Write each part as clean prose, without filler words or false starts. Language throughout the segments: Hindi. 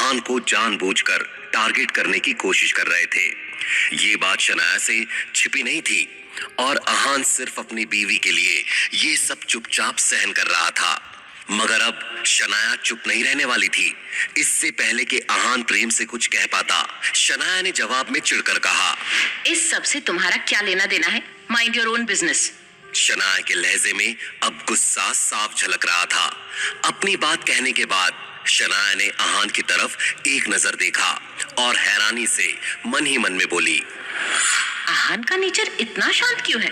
आहान को जानबूझकर टारगेट करने की कोशिश कर रहे थे। ये बात शनाया से छिपी नहीं थी और आहान सिर्फ अपनी बीवी के लिए ये सब चुपचाप सहन कर रहा था। मगर अब शनाया चुप नहीं रहने वाली थी। इससे पहले कि आहान प्रेम से कुछ कह पाता, शनाया ने जवाब में चिढ़कर कहा, इस सब से तुम्हारा क्या लेना देना है? Mind your own business. Shanaya के लहजे में अब गुस्सा साफ झलक रहा था। अपनी बात कहने के बाद शनाया ने आहान की तरफ एक नजर देखा और हैरानी से मन ही मन में बोली, आहान का नेचर इतना शांत क्यों है?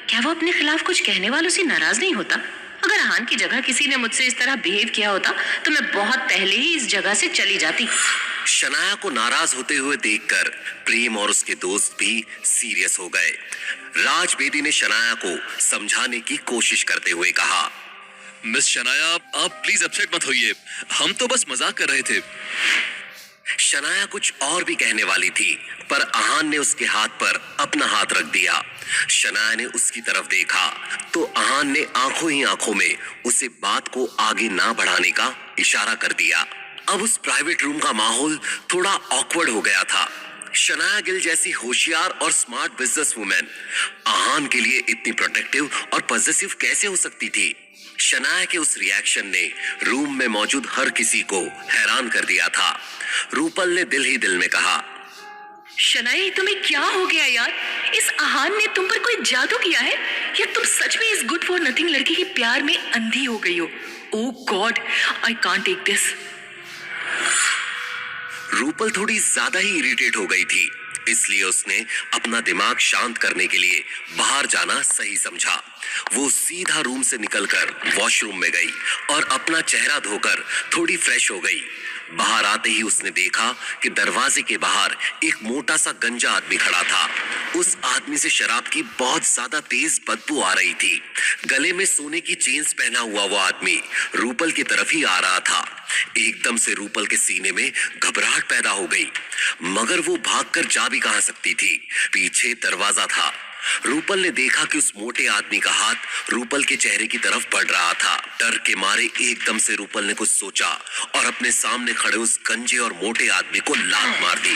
क्या वो अपने खिलाफ कुछ कहने वालों से नाराज नहीं होता? अगर आहान की जगह किसी ने मुझसे इस तरह बिहेव किया होता तो मैं बहुत पहले ही इस जगह से चली जाती। शनाया को नाराज होते हुए देखकर प्रेम और उसके दोस्त भी सीरियस हो गए। राज बेदी ने शनाया को समझाने की कोशिश करते हुए कहा, मिस शनाया, आप प्लीज अपसेट मत होइए, हम तो बस मजाक कर रहे थे। शनाया कुछ और भी कहने वाली थी पर आहान ने उसके हाथ पर अपना हाथ रख दिया। शनाया ने उसकी तरफ देखा तो आहान ने आंखों ही आंखों में उसे बात को आगे ना बढ़ाने का इशारा कर दिया। अब उस प्राइवेट रूम का माहौल थोड़ा ऑकवर्ड हो गया था। शनाया गिल जैसी होशियार और स्मार्ट बिजनेस वुमेन आहान के लिए इतनी प्रोटेक्टिव और पॉजिटिव कैसे हो सकती थी? शनाया के उस रिएक्शन ने रूम में मौजूद हर किसी को हैरान कर दिया था। रूपल ने दिल ही दिल में कहा, शनाया, तुम्हें क्या हो गया यार? इस आहान ने तुम पर कोई जादू किया है या तुम सच में इस गुड फॉर नथिंग लड़की के प्यार में अंधी हो गई हो? Oh God, I can't take this. Rupal थोड़ी ज्यादा ही इरिटेट हो गई थी, इसलिए उसने अपना दिमाग शांत करने के लिए बाहर जाना सही समझा। वो सीधा रूम से निकलकर वॉशरूम में गई और अपना चेहरा धोकर थोड़ी फ्रेश हो गई। बाहर आते ही उसने देखा कि दरवाजे के बाहर एक मोटा सा गंजा आदमी खड़ा था। उस आदमी से शराब की बहुत ज्यादा तेज बदबू आ रही थी। गले में सोने की चेन्स पहना हुआ वो आदमी रूपल की तरफ ही आ रहा था। एकदम से रूपल के सीने में घबराहट पैदा हो गई, मगर वो भागकर जा भी कहां सकती थी? पीछे दरवाजा था। रूपल ने देखा कि उस मोटे आदमी का हाथ रूपल के चेहरे की तरफ बढ़ रहा था। डर के मारे एकदम से रूपल ने कुछ सोचा और अपने सामने खड़े उस गंजे और मोटे आदमी को लात मार दी।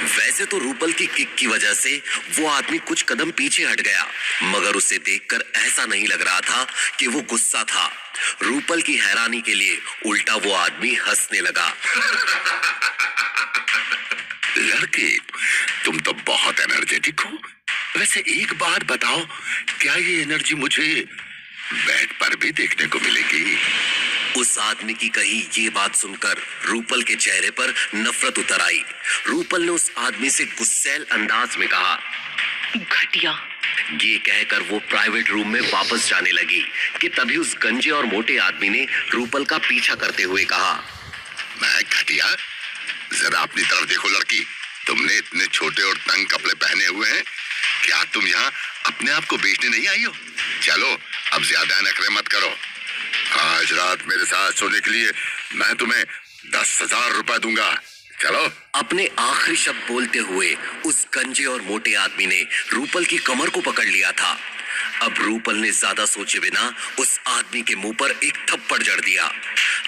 वैसे तो रूपल की किक की वजह से वो आदमी कुछ कदम पीछे हट गया, मगर उसे देखकर ऐसा नहीं लग रहा था कि वो गुस्सा था। रूपल की हैरानी के लिए उल्टा वो आदमी हंसने लगा। लड़के, तुम तो बहुत एनर्जेटिक हो। वैसे एक बात बताओ, क्या ये एनर्जी मुझे बेड पर भी देखने को मिलेगी? उस आदमी की कही ये बात सुनकर रूपल के चेहरे पर नफरत उतर आई। रूपल ने उस आदमी से गुस्सैल अंदाज में कहा, घटिया। ये कहकर वो प्राइवेट रूम में वापस जाने लगी कि तभी उस गंजे और मोटे आदमी ने रूपल का पीछा करते हुए कहा, मैं घटिया? जरा अपनी तरफ देखो लड़की, तुमने इतने छोटे और तंग कपड़े पहने हुए हैं। क्या तुम यहाँ अपने आप को बेचने नहीं आई हो? चलो अब ज्यादा नखरे मत करो। आज रात मेरे साथ सोने के लिए मैं तुम्हें 10,000 रुपए दूंगा। चलो। अपने आखिरी शब्द बोलते हुए उस गंजे और मोटे आदमी ने रूपल की कमर को पकड़ लिया था। अब रूपल ने ज्यादा सोचे बिना उस आदमी के मुंह पर एक थप्पड़ जड़ दिया।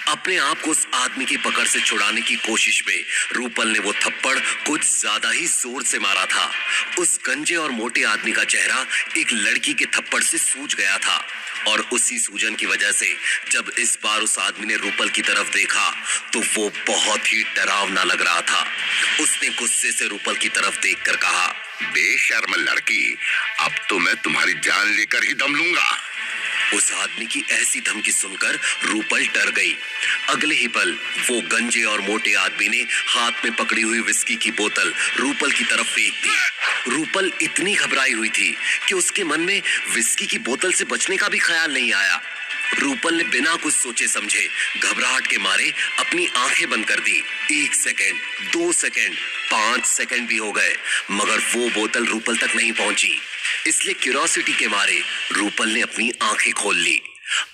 अपने आप को उस आदमी की पकड़ से छुड़ाने की कोशिश में रूपल ने वो थप्पड़ कुछ ज्यादा ही जोर से मारा था। उस गंजे और मोटे आदमी का चेहरा एक लड़की के थप्पड़ से सूज गया था और उसी सूजन की वजह से जब इस बार उस आदमी ने रूपल की तरफ देखा तो वो बहुत ही डरावना लग रहा था। उसने गुस्से से रूपल की तरफ देखकर कहा, बेशर्म लड़की, अब तो मैं तुम्हारी जान लेकर ही दम लूंगा। उस आदमी की ऐसी धमकी सुनकर रूपल डर गई। अगले ही पल वो गंजे और मोटे आदमी ने हाथ में पकड़ी हुई विस्की की बोतल रूपल की तरफ फेंक दी। रूपल इतनी घबराई हुई थी कि उसके मन में विस्की की बोतल से बचने का भी ख्याल नहीं आया। रूपल ने बिना कुछ सोचे समझे घबराहट के मारे अपनी आंखें बंद कर दी। 1 सेकेंड, 2 सेकेंड, 5 सेकेंड भी हो गए, मगर वो बोतल रूपल तक नहीं पहुंची। इसलिए क्यूरियोसिटी के मारे रूपल ने अपनी आंखें खोल ली।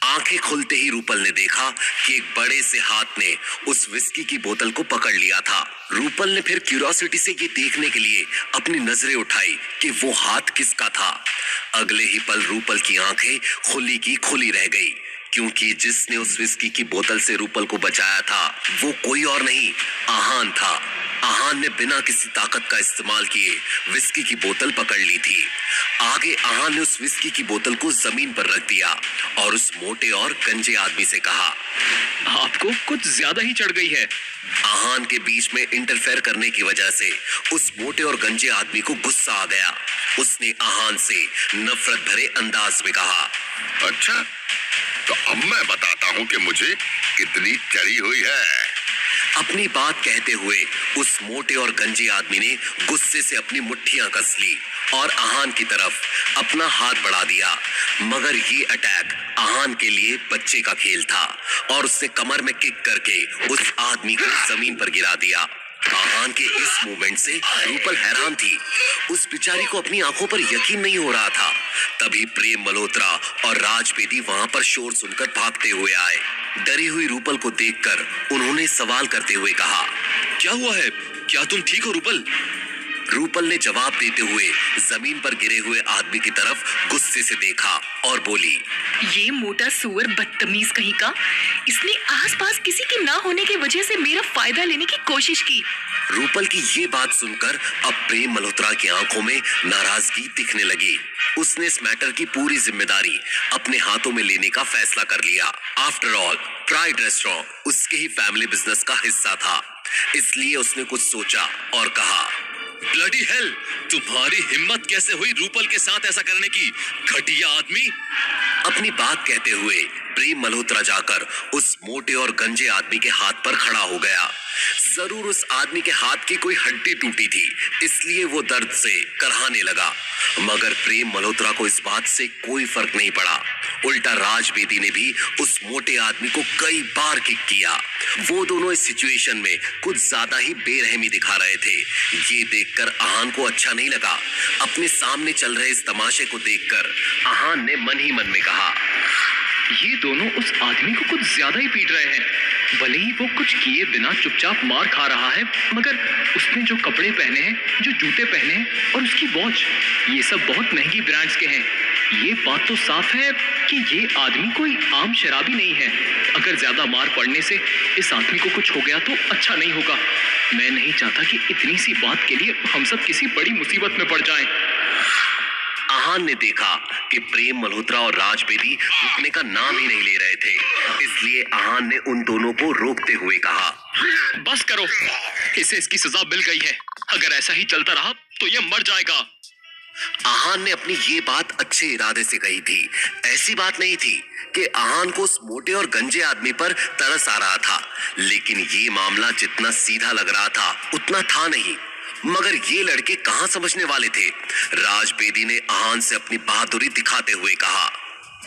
आंखें खुलते ही रूपल ने देखा कि एक बड़े से हाथ ने उस विस्की की बोतल को पकड़ लिया था। रूपल ने फिर क्यूरियोसिटी से ये देखने के लिए अपनी नजरें उठाई कि वो हाथ किसका था। अगले ही पल रूपल की आंखें खुली की खुली रह गई क्योंकि जिसने उस विस्की की बोतल से रूपल को बचाया था वो कोई और नहीं, आहान था। आहान ने बिना किसी ताकत का इस्तेमाल किए विस्की की बोतल पकड़ ली थी। आगे आहान ने उस विस्की की बोतल को जमीन पर रख दिया और उस मोटे और गंजे आदमी से कहा, आपको कुछ ज्यादा ही चढ़ गई है। आहान के बीच में इंटरफेयर करने की वजह से उस मोटे और गंजे आदमी को गुस्सा आ गया। उसने आहान से नफरत भरे अंदाज में कहा, अच्छा, तो अब मैं बताता हूँ कि मुझे कितनी चढ़ी हुई है। अपनी बात कहते हुए उस मोटे और गंजे आदमी ने गुस्से से अपनी मुट्ठियां कस ली और आहान की तरफ अपना हाथ बढ़ा दिया। मगर ये अटैक आहान के लिए बच्चे का खेल था और उसने कमर में किक करके उस आदमी को जमीन पर गिरा दिया। आहान के इस मूवमेंट से रूपल हैरान थी। उस बिचारी को अपनी आंखों पर यकीन नहीं हो रहा था। तभी प्रेम मल्होत्रा और राज बेदी वहां पर शोर सुनकर भागते हुए आए। डरी हुई रूपल को देखकर उन्होंने सवाल करते हुए कहा, क्या हुआ है? क्या तुम ठीक हो रूपल? रूपल ने जवाब देते हुए जमीन पर गिरे हुए आदमी की तरफ गुस्से से देखा और बोली, ये मोटा सुअर बदतमीज कहीं का, इसने आसपास किसी के ना होने की वजह से मेरा फायदा लेने की कोशिश की। रूपल की ये बात सुनकर अब प्रेम मल्होत्रा की आंखों में नाराजगी दिखने लगी। उसने इस मैटर की पूरी जिम्मेदारी अपने हाथों में लेने का फैसला कर लिया। आफ्टर ऑल प्राइड रेस्टोरेंट उसके ही फैमिली बिजनेस का हिस्सा था, इसलिए उसने कुछ सोचा और कहा, ब्लडी हेल, तुम्हारी हिम्मत कैसे हुई रूपल के साथ ऐसा करने की, घटिया आदमी? अपनी बात कहते हुए प्रेम मल्होत्रा जाकर उस मोटे और गंजे आदमी के हाथ पर खड़ा हो गया। जरूर उस आदमी के हाथ की कोई हड्डी टूटी थी, इसलिए वो दर्द से कराहने लगा। मगर प्रेम मल्होत्रा को इस बात से कोई फर्क नहीं पड़ा। उल्टा राज बेदी ने भी उस मोटे आदमी को कई बार किक किया। वो दोनों इस सिचुएशन में कुछ ज्यादा ही बेरहमी दिखा रहे थे। ये देखकर आहान को अच्छा नहीं लगा। अपने सामने चल रहे इस तमाशे को देखकर आहान ने मन ही मन में कहा, ये दोनों उस आदमी को कुछ ज्यादा ही पीट रहे हैं। भले ही वो कुछ किए बिना चुपचाप मार खा रहा है, मगर उसने जो कपड़े पहने हैं, जो जूते पहने हैं और उसकी वॉच, ये सब बहुत महंगी ब्रांड्स के हैं। ये बात तो साफ है कि ये आदमी कोई आम शराबी नहीं है। अगर ज्यादा मार पड़ने से इस आदमी को कुछ हो गया तो अच्छा नहीं होगा। मैं नहीं चाहता कि इतनी सी बात के लिए हम सब किसी बड़ी मुसीबत में पड़ जाएं। आहान ने देखा कि प्रेम मल्होत्रा और राज बेदी रुकने का नाम ही नहीं ले रहे थे, इसलिए आहान ने उन दोनों को रोकते हुए कहा, बस करो, इसे इसकी सजा मिल गई है। अगर ऐसा ही चलता रहा तो ये मर जाएगा। आहान ने अपनी ये बात अच्छे इरादे से कही थी। ऐसी बात नहीं थी कि आहान को उस मोटे और गंजे आदमी पर तरस आ रहा था, लेकिन ये मामला जितना सीधा लग रहा था उतना था नहीं। मगर ये लड़के कहां समझने वाले थे। राज बेदी ने आहान से अपनी बहादुरी दिखाते हुए कहा,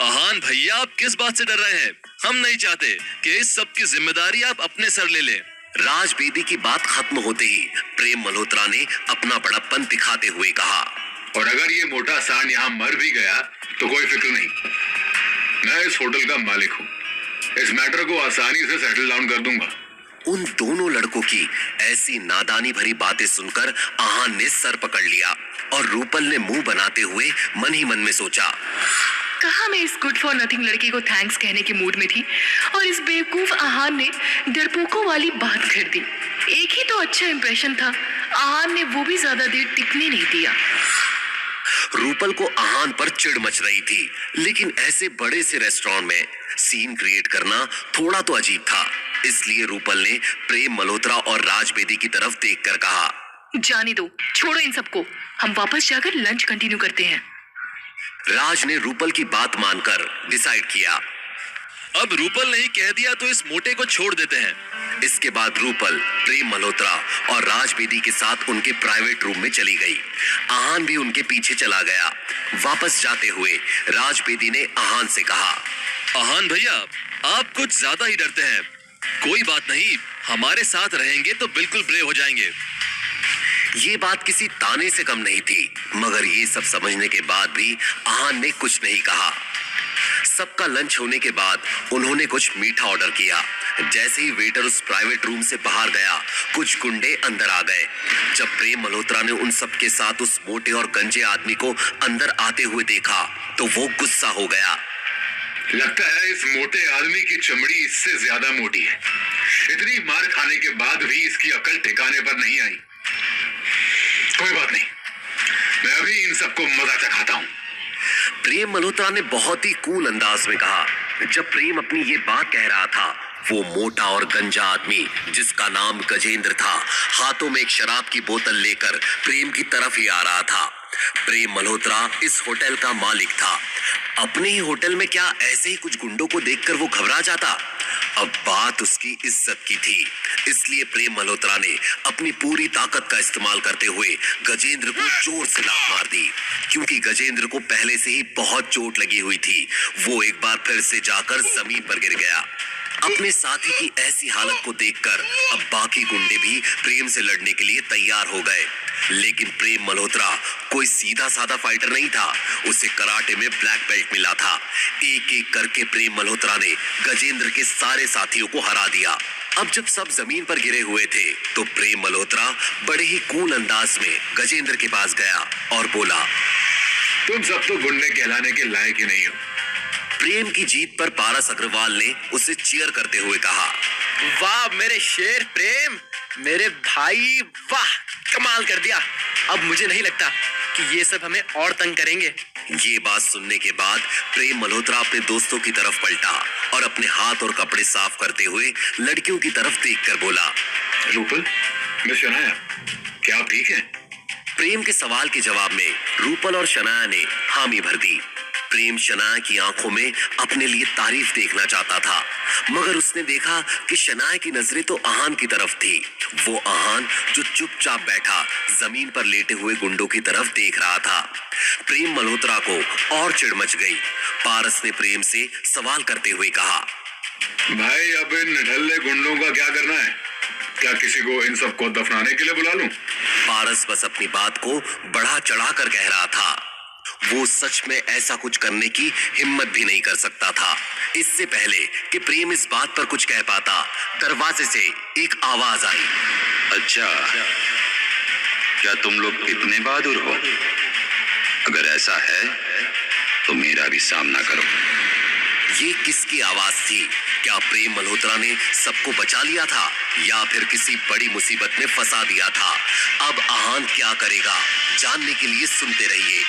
आहान भैया, आप किस बात से डर रहे हैं? हम नहीं चाहते कि इस सब की जिम्मेदारी आप अपने सर ले लें। राज बेदी की बात खत्म होते ही प्रेम मल्होत्रा ने अपना बड़प्पन दिखाते हुए कहा, और अगर ये मोटा सांड यहाँ मर भी गया तो कोई फिक्र नहीं, मैं इस होटल का मालिक हूँ। इस मैटर को आसानी से सेटल डाउन कर दूंगा। उन दोनों लड़कों की ऐसी नादानी भरी बातें सुनकर आहान ने सर पकड़ लिया और रूपल ने मुंह बनाते हुए मन ही मन में सोचा, कहा मैं इस गुड फॉर नथिंग लड़की को थैंक्स कहने के मूड में थी और इस बेवकूफ आहान ने डरपोकों वाली बात कर दी। एक ही तो अच्छा इंप्रेशन था, आहान ने वो भी ज्यादा देर टिकने नहीं दिया। रूपल को आहान पर चिढ़ मच रही थी, लेकिन ऐसे बड़े से रेस्टोरेंट में सीन क्रिएट करना थोड़ा तो अजीब था। इसलिए रूपल ने प्रेम मल्होत्रा और राज बेदी की तरफ देखकर कहा, जाने दो, छोड़ो इन सबको, हम वापस जाकर लंच कंटिन्यू करते हैं। राज ने रूपल की बात मानकर डिसाइड किया। अब रूपल ने ही कह दिया तो इस मोटे को छोड़ देते हैं। इसके बाद रूपल प्रेम मल्होत्रा और राज बेदी के साथ उनके प्राइवेट रूम में चली गई। आहान भी उनके पीछे चला गया। वापस जाते हुए राज बेदी ने आहान से कहा, आहान भैया, आप कुछ ज्यादा ही डरते हैं। कोई बात नहीं, हमारे साथ रहेंगे तो बिल्कुल ब्रेव हो जाएंगे। ये बात किसी ताने से कम नहीं थी, मगर ये सब समझने के बाद भी आहान ने कुछ नहीं कहा। सबका लंच होने के बाद उन्होंने कुछ मीठा ऑर्डर किया। जैसे ही वेटर उस प्राइवेट रूम से बाहर गया, कुछ गुंडे अंदर आ गए। जब प्रेम मल्होत्रा ने उन सब के साथ उस मोटे और गंजे आदमी को अंदर आते हुए देखा तो वो गुस्सा हो गया। लगता है इस मोटे आदमी की चमड़ी इससे ज्यादा मोटी है। इतनी मार खाने के बाद भी इसकी अकल ठिकाने पर नहीं आई। कोई बात नहीं, मैं अभी इन सबको मजा चखाता हूं। प्रेम मल्होत्रा ने बहुत ही कूल अंदाज में कहा। जब प्रेम अपनी ये बात कह रहा था, वो मोटा और गंजा आदमी जिसका नाम गजेंद्र था, हाथों में एक शराब की बोतल लेकर प्रेम की तरफ ही आ रहा था। प्रेम मल्होत्रा इस होटल का मालिक था। अपने ही होटल में क्या ऐसे ही कुछ गुंडों को देखकर वो घबरा जाता? अब बात उसकी इज्जत की थी, इसलिए प्रेम मल्होत्रा ने अपनी पूरी ताकत का इस्तेमाल करते हुए गजेंद्र को जोर से लात मार दी। क्योंकि गजेंद्र को पहले से ही बहुत चोट लगी हुई थी, वो एक बार फिर से जाकर जमीन पर गिर गया। अपने साथी की ऐसी हालत को देखकर अब बाकी गुंडे भी प्रेम से लड़ने के लिए तैयार हो गए। लेकिन प्रेम मल्होत्रा कोई सीधा साधा फाइटर नहीं था, उसे कराटे में ब्लैक बेल्ट मिला था। एक एक करके प्रेम मल्होत्रा ने गजेंद्र के सारे साथियों को हरा दिया। अब जब सब जमीन पर गिरे हुए थे, तो प्रेम मल्होत्रा बड़े ही कूल अंदाज में गजेंद्र के पास गया और बोला, तुम सब तो गुंडे कहलाने के लायक ही नहीं हो। प्रेम की जीत पर पारस अग्रवाल ने उसे चीयर करते हुए कहा, वाह मेरे शेर प्रेम, मेरे भाई, वाह कमाल कर दिया। अब मुझे नहीं लगता कि ये सब हमें और तंग करेंगे। ये बात सुनने के बाद प्रेम मल्होत्रा अपने दोस्तों की तरफ पलटा और अपने हाथ और कपड़े साफ करते हुए लड़कियों की तरफ देखकर बोला, रूपल, मिस शनाया, क्या आप ठीक हैं? प्रेम के सवाल के जवाब में रूपल और शनाया ने हामी भर दी। प्रेम शनाया की आंखों में अपने लिए तारीफ देखना चाहता था, मगर उसने देखा कि शनाया की नजरें तो आहान की तरफ थी। वो आहान जो चुपचाप बैठा जमीन पर लेटे हुए गुंडों की तरफ देख रहा था। प्रेम मल्होत्रा को और चिढ़ मच गई। पारस ने प्रेम से सवाल करते हुए कहा, भाई अब इन निठल्ले गुंडों का क्या करना है? क्या किसी को इन सबको दफनाने के लिए बुला लूं? पारस बस अपनी बात को बढ़ा चढ़ा कर कह रहा था। वो सच में ऐसा कुछ करने की हिम्मत भी नहीं कर सकता था। इससे पहले कि प्रेम इस बात पर कुछ कह पाता, दरवाजे से एक आवाज आई। अच्छा, क्या तुम लोग इतने बहादुर हो? अगर ऐसा है तो मेरा भी सामना करो। ये किसकी आवाज थी? क्या प्रेम मल्होत्रा ने सबको बचा लिया था या फिर किसी बड़ी मुसीबत में फंसा दिया था? अब आहान क्या करेगा, जानने के लिए सुनते रहिए।